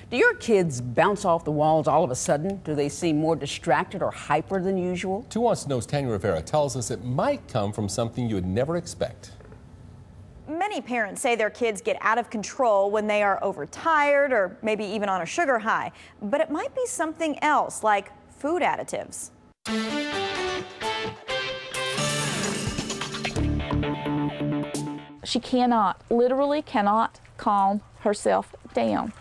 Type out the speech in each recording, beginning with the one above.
Do your kids bounce off the walls all of a sudden? Do they seem more distracted or hyper than usual? 2 Wants to Know's Tanya Rivera tells us it might come from something you would never expect. Many parents say their kids get out of control when they are overtired or maybe even on a sugar high. But it might be something else, like food additives. She literally cannot calm herself down.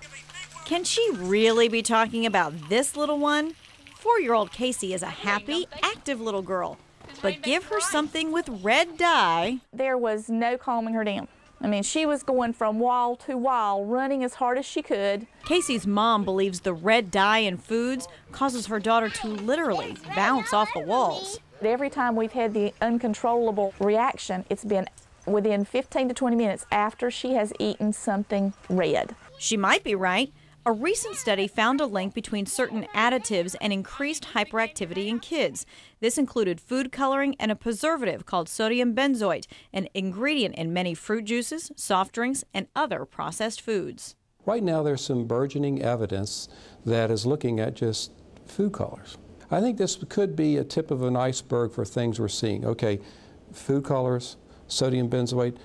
Can she really be talking about this little one? 4-year-old Casey is a happy, active little girl. But give her something with red dye. There was no calming her down. I mean, she was going from wall to wall, running as hard as she could. Casey's mom believes the red dye in foods causes her daughter to literally bounce off the walls. Every time we've had the uncontrollable reaction, it's been within 15 to 20 minutes after she has eaten something red. She might be right. A recent study found a link between certain additives and increased hyperactivity in kids. This included food coloring and a preservative called sodium benzoate, an ingredient in many fruit juices, soft drinks, and other processed foods. Right now there's some burgeoning evidence that is looking at just food colors. I think this could be a tip of an iceberg for things we're seeing. Okay, food colors, sodium benzoate,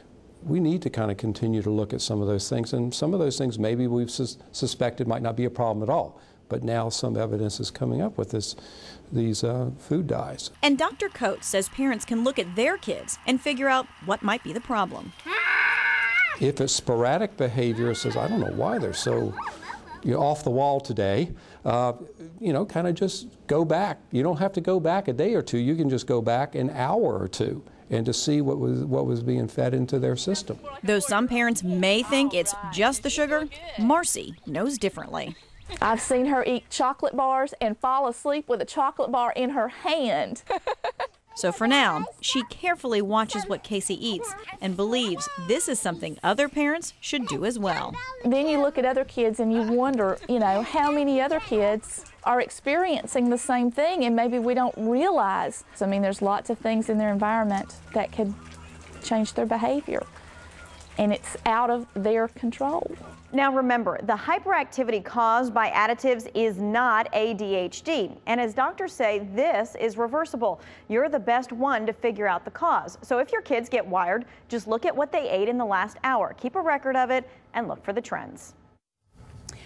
we need to kind of continue to look at some of those things, and some of those things maybe we've suspected might not be a problem at all, but now some evidence is coming up with these food dyes. And Dr. Coates says parents can look at their kids and figure out what might be the problem. If it's sporadic behavior, it says, I don't know why they're so off the wall today, kind of just go back. You don't have to go back a day or two, you can just go back an hour or two and to see what was being fed into their system. Though some parents may think it's just the sugar, Marcy knows differently. I've seen her eat chocolate bars and fall asleep with a chocolate bar in her hand. So for now, she carefully watches what Casey eats and believes this is something other parents should do as well. Then you look at other kids and you wonder, how many other kids are experiencing the same thing and maybe we don't realize. So, there's lots of things in their environment that could change their behavior, and it's out of their control. Now remember, the hyperactivity caused by additives is not ADHD. And as doctors say, this is reversible. You're the best one to figure out the cause. So if your kids get wired, just look at what they ate in the last hour. Keep a record of it and look for the trends.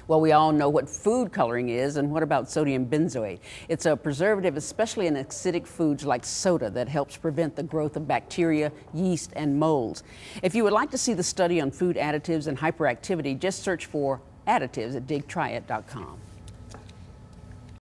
Well, we all know what food coloring is, and what about sodium benzoate? It's a preservative, especially in acidic foods like soda, that helps prevent the growth of bacteria, yeast, and molds. If you would like to see the study on food additives and hyperactivity, just search for additives at digtryit.com.